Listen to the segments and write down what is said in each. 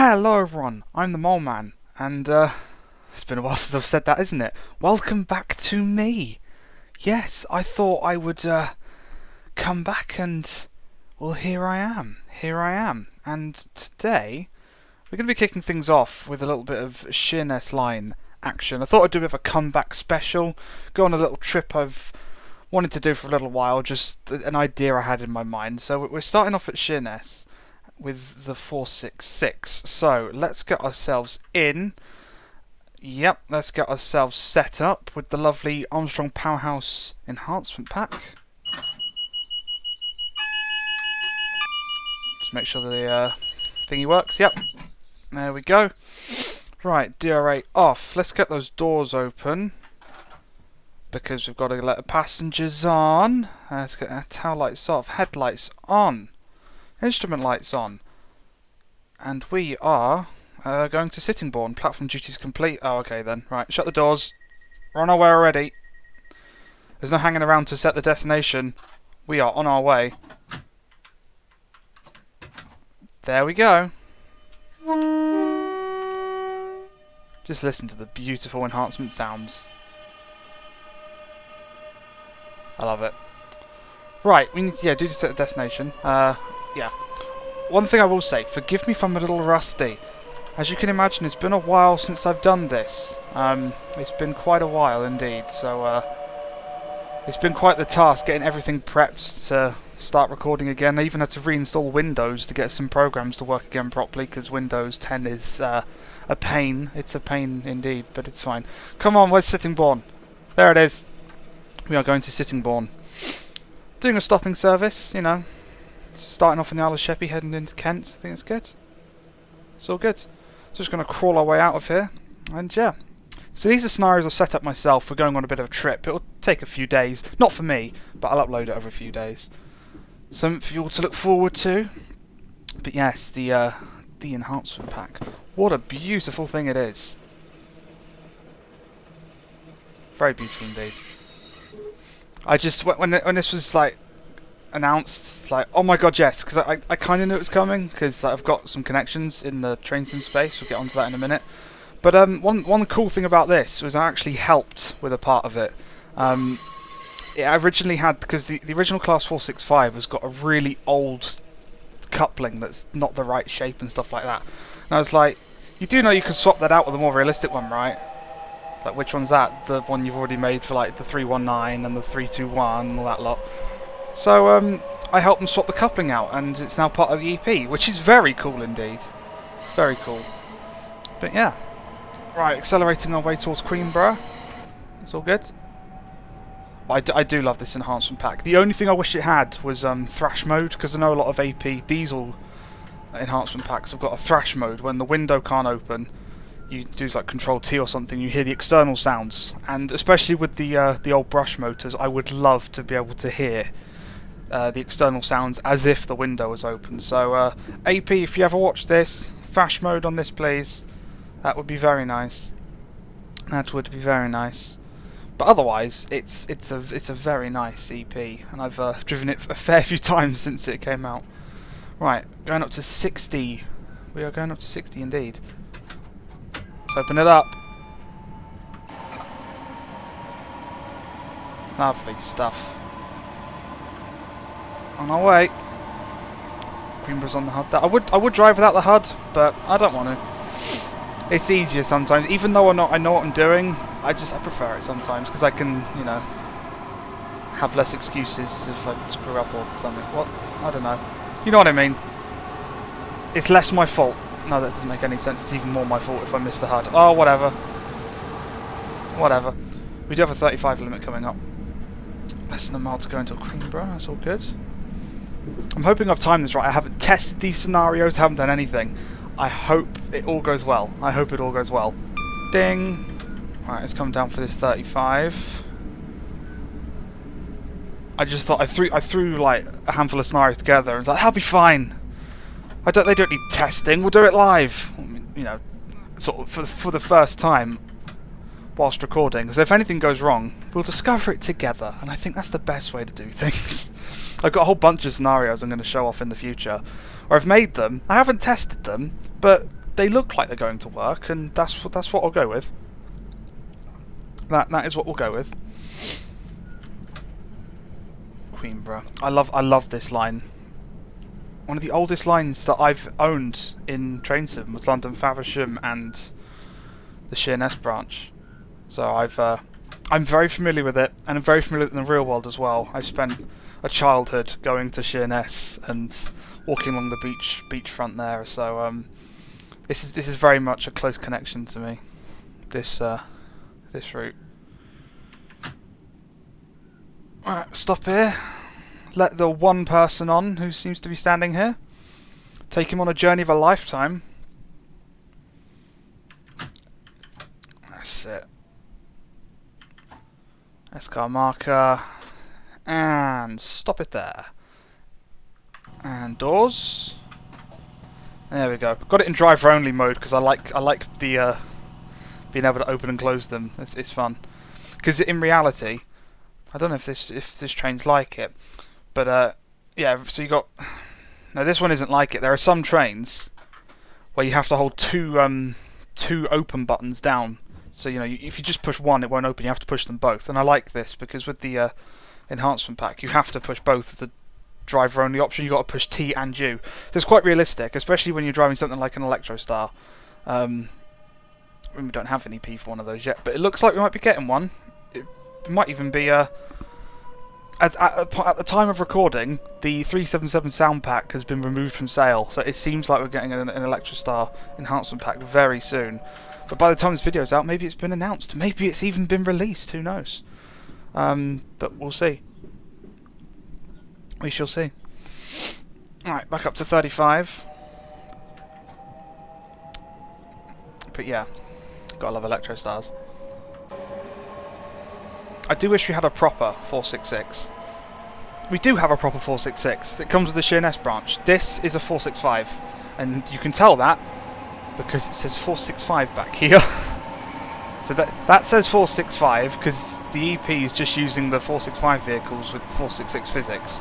Hello everyone, I'm the Mole Man, and it's been a while since I've said that, isn't it? Welcome back to me. Yes, I thought I would come back and, well, here I am. And today, we're going to be kicking things off with a little bit of Sheerness line action. I thought I'd do a bit of a comeback special, go on a little trip I've wanted to do for a little while, just an idea I had in my mind. So we're starting off at Sheerness with the 466. So let's get ourselves in. Yep, let's get ourselves set up with the lovely Armstrong Powerhouse enhancement pack. Just make sure the thingy works. Yep, there we go. Right, DRA off. Let's get those doors open because we've got to let the passengers on. Let's get our tail lights off, headlights on, instrument lights on, and we are going to Sittingbourne. Platform duties complete. Oh, okay then. Right, shut the doors. We're on our way already. There's no hanging around to set the destination. We are on our way. There we go. Just listen to the beautiful enhancement sounds. I love it. Right, we need to do to set the destination. Yeah. One thing I will say, forgive me if I'm a little rusty. As you can imagine, it's been a while since I've done this. It's been quite a while indeed, so it's been quite the task getting everything prepped to start recording again. I even had to reinstall Windows to get some programs to work again properly, because Windows 10 is a pain. It's a pain indeed, but it's fine. Come on, where's Sittingbourne? There it is. We are going to Sittingbourne. Doing a stopping service, you know. Starting off in the Isle of Sheppey, heading into Kent. I think it's good. It's all good. So just going to crawl our way out of here. And yeah. So these are scenarios I've set up myself. We're going on a bit of a trip. It'll take a few days. Not for me, but I'll upload it over a few days. Something for you all to look forward to. But yes, the enhancement pack. What a beautiful thing it is. Very beautiful indeed. I just, when this was like announced, it's like, oh my god, yes, because I kind of knew it was coming, because I've got some connections in the train sim space. We'll get onto that in a minute. But one cool thing about this was I actually helped with a part of it. I originally had, because the original Class 465 has got a really old coupling that's not the right shape and stuff like that. And I was like, you do know you can swap that out with a more realistic one, right? Like, which one's that? The one you've already made for like the 319 and the 321 and all that lot. So I helped them swap the coupling out, and it's now part of the EP, which is very cool indeed. Very cool. But yeah. Right, accelerating our way towards Queenborough. It's all good. I do love this enhancement pack. The only thing I wish it had was thrash mode, because I know a lot of AP diesel enhancement packs have got a thrash mode. When the window can't open, you do like Control T or something, you hear the external sounds. And especially with the old brush motors, I would love to be able to hear the external sounds as if the window was open. So AP, if you ever watch this, thrash mode on this please. That would be very nice. That would be very nice. But otherwise, it's a very nice EP, and I've driven it a fair few times since it came out. Right, going up to 60. We are going up to 60 indeed. Let's open it up. Lovely stuff. On our way. Queenborough's on the HUD. I would drive without the HUD, but I don't want to. It's easier sometimes, even though I know what I'm doing. I prefer it sometimes, because I can, you know, have less excuses if I screw up or something. What? I don't know. You know what I mean? It's less my fault. No, that doesn't make any sense. It's even more my fault if I miss the HUD. Oh, whatever. Whatever. We do have a 35 limit coming up. Less than a mile to go into Queenborough. That's all good. I'm hoping I've timed this right. I haven't tested these scenarios. Haven't done anything. I hope it all goes well. I hope it all goes well. Ding. Right, let's come down for this 35. I just thought I threw like a handful of scenarios together and was like, that'll be fine. They don't need testing. We'll do it live. I mean, you know, sort of for the first time whilst recording. Because if anything goes wrong, we'll discover it together. And I think that's the best way to do things. I've got a whole bunch of scenarios I'm going to show off in the future, or I've made them. I haven't tested them, but they look like they're going to work, and that's what I'll go with. That is what we'll go with. Queenborough. I love this line. One of the oldest lines that I've owned in train sim was London Faversham and the Sheerness Branch. So I'm very familiar with it, and I'm very familiar with it in the real world as well. I spent a childhood going to Sheerness and walking along the beachfront there. So this is very much a close connection to me. This route. Alright, stop here. Let the one person on who seems to be standing here. Take him on a journey of a lifetime. That's it. S-car marker. And stop it there. And doors. There we go. Got it in driver only mode because I like the being able to open and close them. It's fun. Because in reality, I don't know if this train's like it, but yeah. So you got no. This one isn't like it. There are some trains where you have to hold two open buttons down. So you know, if you just push one, it won't open. You have to push them both. And I like this because with the enhancement pack, you have to push both of the driver only option. You got to push T and U. So it's quite realistic, especially when you're driving something like an Electrostar. We don't have any P for one of those yet, but it looks like we might be getting one. It might even be at the time of recording, the 377 sound pack has been removed from sale, so it seems like we're getting an Electrostar enhancement pack very soon. But by the time this video's out, maybe it's been announced, maybe it's even been released, who knows? But we'll see. We shall see. Alright, back up to 35. But yeah, gotta love Electrostars. I do wish we had a proper 466. We do have a proper 466. It comes with the Sheerness Branch. This is a 465, and you can tell that because it says 465 back here. So that says 465 because the EP is just using the 465 vehicles with 466 physics.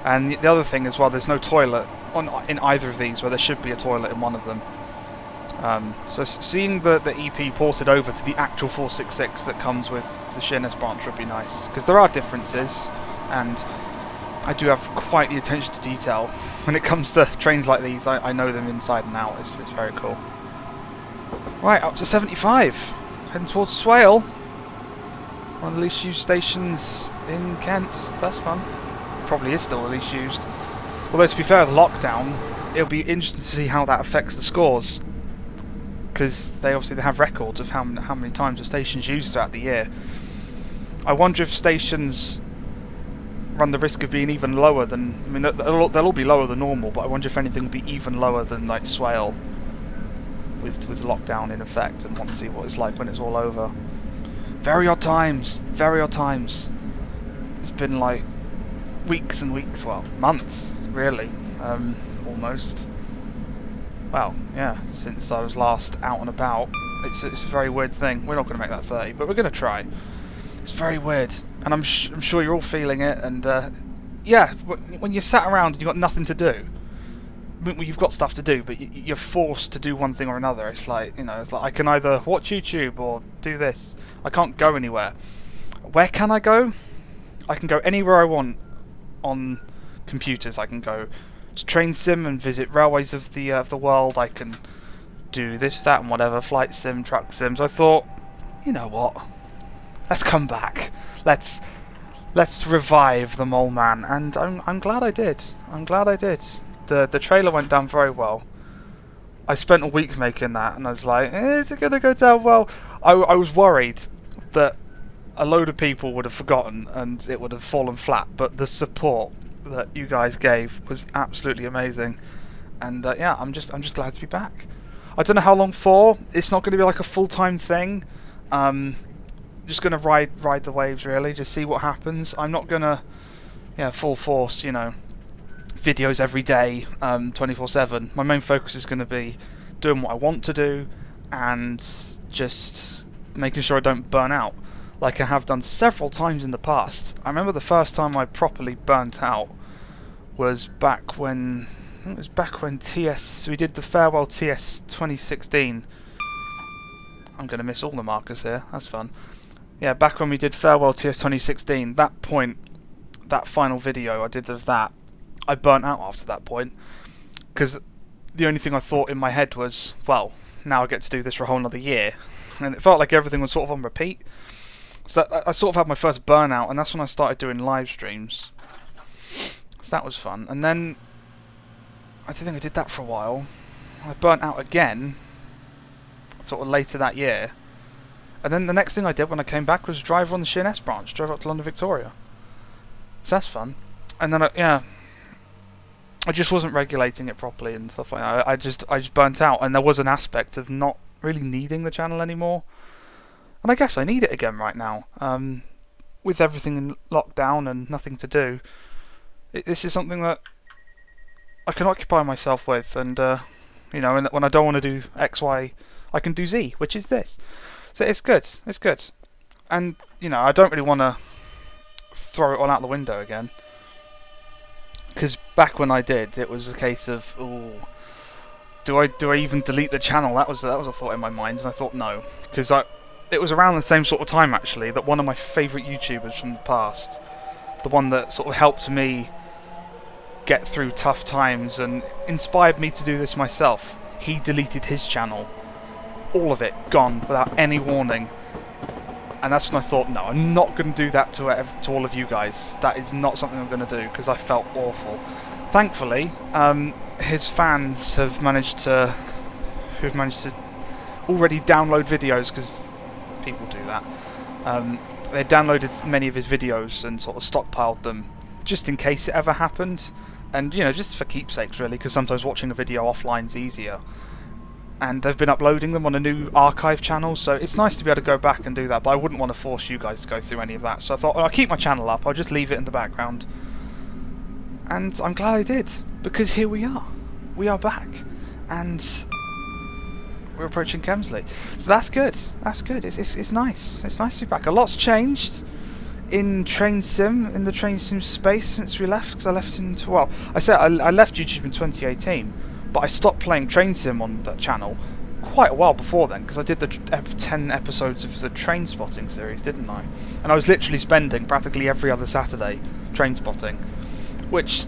And the other thing as well, there's no toilet in either of these, where there should be a toilet in one of them. So seeing the EP ported over to the actual 466 that comes with the Sheerness Branch would be nice, because there are differences, and I do have quite the attention to detail when it comes to trains like these. I know them inside and out. It's very cool. Right, up to 75, heading towards Swale, one of the least used stations in Kent. So that's fun. Probably is still the least used. Although to be fair, with lockdown, it'll be interesting to see how that affects the scores, because they have records of how many times a station's used throughout the year. I wonder if stations run the risk of being even lower than... I mean, they'll all be lower than normal, but I wonder if anything will be even lower than like Swale with lockdown in effect, and want to see what it's like when it's all over. Very odd times. Very odd times. It's been like weeks and weeks, well, months, really, almost. Well, yeah, since I was last out and about. It's a very weird thing. We're not going to make that 30, but we're going to try. It's very weird, and I'm sure you're all feeling it, and yeah, when you're sat around and you've got nothing to do, well, you've got stuff to do, but you're forced to do one thing or another. It's like, you know, it's like I can either watch YouTube or do this. I can't go anywhere. Where can I go? I can go anywhere I want on computers. I can go to train sim and visit railways of the world. I can do this, that, and whatever, flight sim, truck sims. I thought, you know what? Let's come back. Let's revive the Mole Man, and I'm glad I did. I'm glad I did. The trailer went down very well. I spent a week making that, and I was like, is it gonna go down well? I was worried that a load of people would have forgotten and it would have fallen flat, but the support that you guys gave was absolutely amazing, and yeah, I'm just glad to be back. I don't know how long for. It's not going to be like a full-time thing. Just going to ride the waves, really, just see what happens. I'm not going to, yeah, full force, you know, videos every day, 24/7. My main focus is going to be doing what I want to do and just making sure I don't burn out, like I have done several times in the past. I remember the first time I properly burnt out was back when think it was back when we did the Farewell TS 2016. I'm going to miss all the markers here, that's fun. Yeah, back when we did Farewell TS 2016, that point, that final video I did of that, I burnt out after that point. Because the only thing I thought in my head was, well, now I get to do this for a whole another year. And it felt like everything was sort of on repeat. So I sort of had my first burnout, and that's when I started doing live streams. So that was fun. And then, I think I did that for a while. I burnt out again, sort of later that year. And then the next thing I did when I came back was drive on the Sheerness Branch, drove up to London Victoria. So that's fun. And then, I just wasn't regulating it properly and stuff like that. I just burnt out, and there was an aspect of not really needing the channel anymore. And I guess I need it again right now. With everything in lockdown and nothing to do, this is something that I can occupy myself with, and when I don't want to do X, Y, I can do Z, which is this. So it's good. It's good. And I don't really want to throw it all out the window again. Because back when I did, it was a case of, ooh, do I even delete the channel? That was a thought in my mind, and I thought no, because it was around the same sort of time actually that one of my favourite YouTubers from the past, the one that sort of helped me get through tough times and inspired me to do this myself, he deleted his channel, all of it gone without any warning. And that's when I thought, no, I'm not going to do that to all of you guys. That is not something I'm going to do, because I felt awful. Thankfully, his fans have managed to already download videos, because people do that. They downloaded many of his videos and sort of stockpiled them, just in case it ever happened. And, just for keepsakes, really, because sometimes watching a video offline is easier. And they've been uploading them on a new archive channel, so it's nice to be able to go back and do that, but I wouldn't want to force you guys to go through any of that. So I thought, I'll keep my channel up, I'll just leave it in the background. And I'm glad I did, because here we are. We are back. And we're approaching Kemsley. So that's good. That's good. It's nice. It's nice to be back. A lot's changed in the train sim space since we left, because I left I left YouTube in 2018. But I stopped playing Train Sim on that channel quite a while before then, because I did the 10 episodes of the Train Spotting series, didn't I? And I was literally spending practically every other Saturday train spotting, which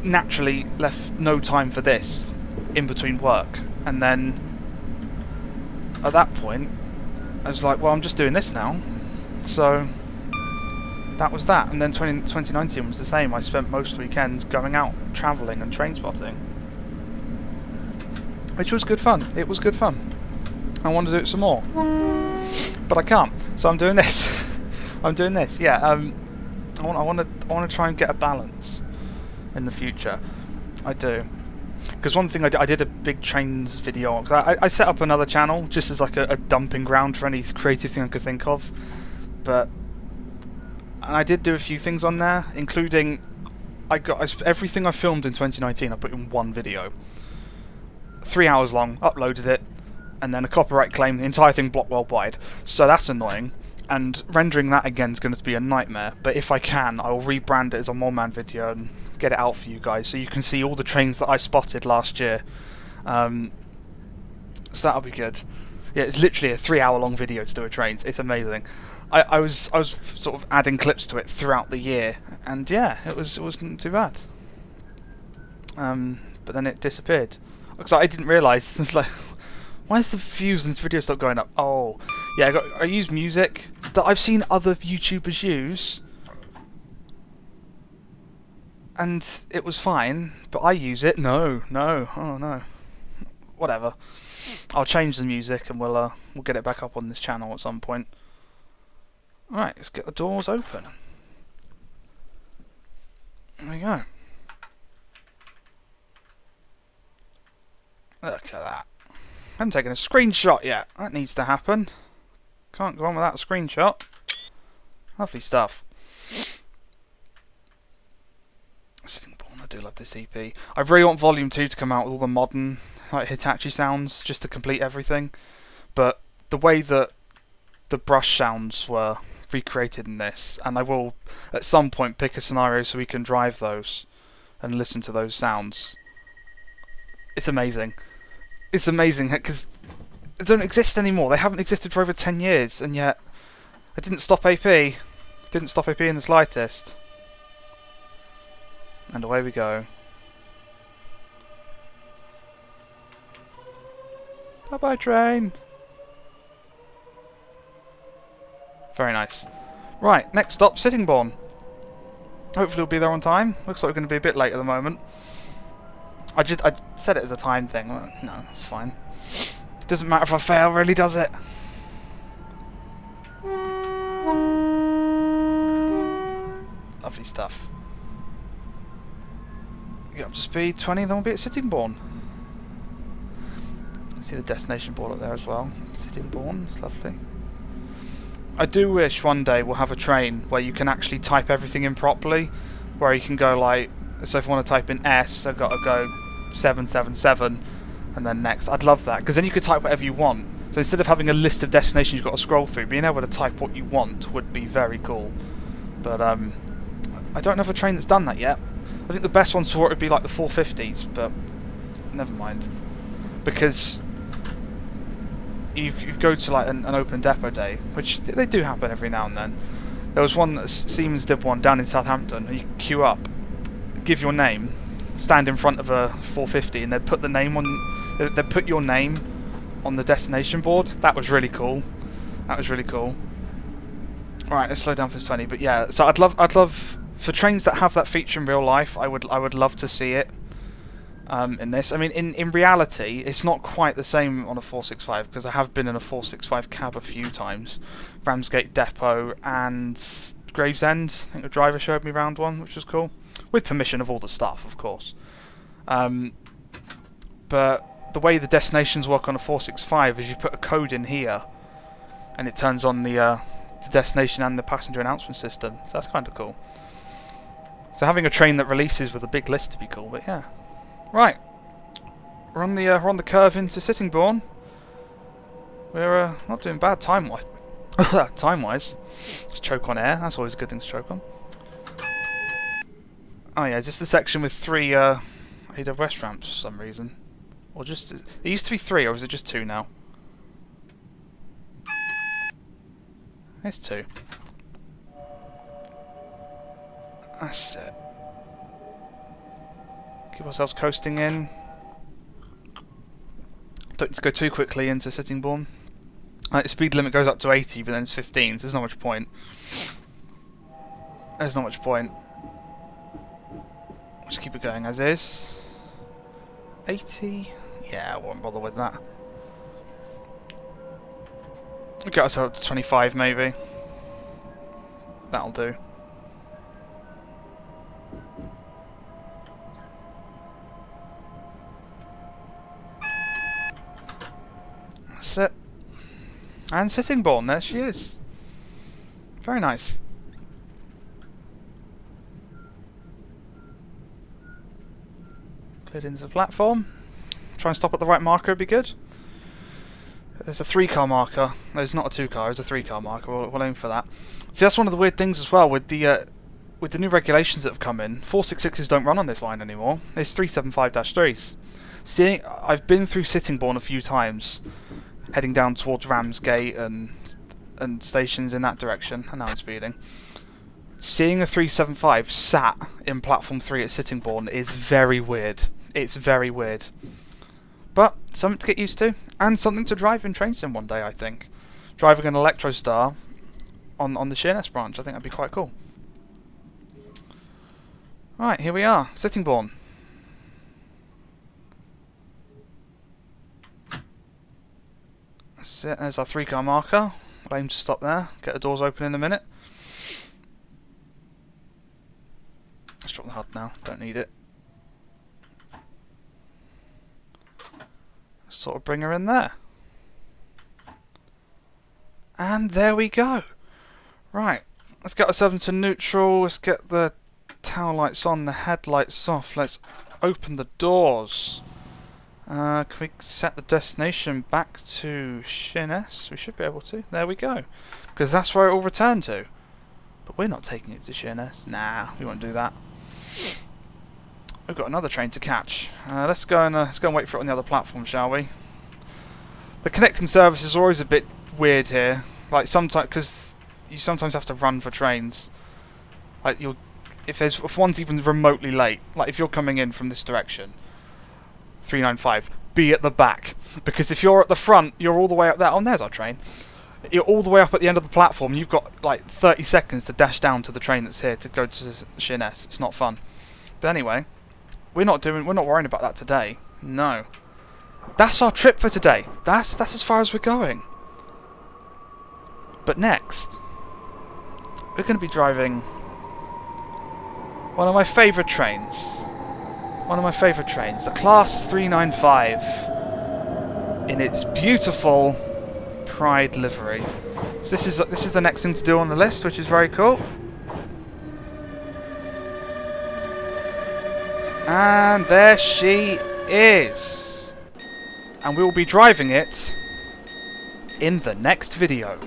naturally left no time for this in between work. And then at that point, I was like, well, I'm just doing this now. So that was that. And then 2019 was the same. I spent most weekends going out, travelling and train spotting. Which was good fun. It was good fun. I want to do it some more, but I can't. So I'm doing this. I'm doing this. Yeah. I want to try and get a balance in the future. I do. Because one thing I did a big trains video. Cause I set up another channel just as like a dumping ground for any creative thing I could think of. And I did do a few things on there, including everything I filmed in 2019. I put in one video. 3 hours long, uploaded it, and then a copyright claim, the entire thing blocked worldwide. So that's annoying, and rendering that again is going to be a nightmare. But if I can, I will rebrand it as a one-man video and get it out for you guys, so you can see all the trains that I spotted last year. So that'll be good. Yeah, it's literally a 3 hour long video to do a trains. It's amazing. I was sort of adding clips to it throughout the year, and yeah, it wasn't too bad. But then it disappeared. Because I didn't realise, it's like, why is the views in this video stop going up? Oh, yeah, I use music that I've seen other YouTubers use, and it was fine, but I use it. No, oh no. Whatever. I'll change the music and we'll get it back up on this channel at some point. Alright, let's get the doors open. There we go. Look at that. I haven't taken a screenshot yet. That needs to happen. Can't go on without a screenshot. Lovely stuff. Sittingbourne, I do love this EP. I really want Volume 2 to come out with all the modern Hitachi sounds, just to complete everything. But the way that the brush sounds were recreated in this, and I will at some point pick a scenario so we can drive those and listen to those sounds. It's amazing. It's amazing because they don't exist anymore. They haven't existed for over 10 years, and yet it didn't stop AP. Didn't stop AP in the slightest. And away we go. Bye bye, train. Very nice. Right, next stop, Sittingbourne. Hopefully we'll be there on time. Looks like we're going to be a bit late at the moment. I said it as a time thing. No, it's fine. It doesn't matter if I fail, really, does it? Lovely stuff. Get up to speed 20, then we'll be at Sittingbourne. See the destination board up there as well. Sittingbourne, it's lovely. I do wish one day we'll have a train where you can actually type everything in properly, where you can go like, so if I want to type in S, I've got to go 777 and then next. I'd love that, because then you could type whatever you want. So instead of having a list of destinations you've got to scroll through, being able to type what you want would be very cool. But I don't have a train that's done that yet. I think the best ones for it would be like the 450s, but never mind. Because you go to like an open depot day, which they do happen every now and then. There was one that Siemens did one down in Southampton, and you queue up, give your name, stand in front of a 450, and they'd put the name on. They'd put your name on the destination board. That was really cool. That was really cool. Right, let's slow down for this 20. But yeah, so I'd love for trains that have that feature in real life. I would love to see it. In this, I mean, in reality, it's not quite the same on a 465 because I have been in a 465 cab a few times, Ramsgate Depot and Gravesend. I think the driver showed me around one, which was cool, with permission of all the staff, of course. But the way the destinations work on a 465 is you put a code in here, and it turns on the destination and the passenger announcement system. So that's kind of cool. So having a train that releases with a big list to be cool, but yeah. Right, we're on the curve into Sittingbourne. We're not doing bad time-wise. Time-wise, just choke on air. That's always a good thing to choke on. Oh yeah, is this the section with 3 AWS ramps for some reason, or just it used to be 3, or is it just 2 now? It's 2. That's it. Keep ourselves coasting in. Don't need to go too quickly into Sittingbourne. The speed limit goes up to 80, but then it's 15, so there's not much point. There's not much point. Just keep it going as is. 80? Yeah, I won't bother with that. We'll get ourselves to 25 maybe. That'll do. That's it. And Sittingbourne, there she is. Very nice. Cleared into the platform. Try and stop at the right marker would be good. There's a 3-car marker. There's not a 2-car, there's a 3-car marker. We'll aim for that. See, that's one of the weird things as well with the new regulations that have come in. 466s don't run on this line anymore. It's 375-3s. See, I've been through Sittingbourne a few times, heading down towards Ramsgate and stations in that direction, and now I'm speeding. Seeing a 375 sat in platform 3 at Sittingbourne is very weird. It's very weird. But something to get used to, and something to drive in train sim one day, I think. Driving an Electrostar on the Sheerness Branch, I think that'd be quite cool. Right, here we are, Sittingbourne. That's it, there's our 3-car marker. We'll aim to stop there, get the doors open in a minute. Let's drop the HUD now, don't need it. Sort of bring her in there. And there we go. Right, let's get ourselves into neutral, let's get the tail lights on, the headlights off, let's open the doors. Can we set the destination back to Sheerness? We should be able to. There we go. Because that's where it will return to. But we're not taking it to Sheerness. Nah, we won't do that. we've got another train to catch. Let's go and wait for it on the other platform, shall we? The connecting service is always a bit weird here. Like sometimes, because you sometimes have to run for trains. Like if one's even remotely late, like if you're coming in from this direction, 395, be at the back, because if you're at the front, you're all the way up there. Oh, and there's our train. You're all the way up at the end of the platform. You've got like 30 seconds to dash down to the train that's here to go to Sheerness. It's not fun. But anyway, we're not worrying about that today. No. That's our trip for today. That's as far as we're going. But next, we're going to be driving one of my favourite trains. One of my favourite trains, the Class 395, in its beautiful Pride livery. So this is the next thing to do on the list, which is very cool. And there she is. And we will be driving it in the next video.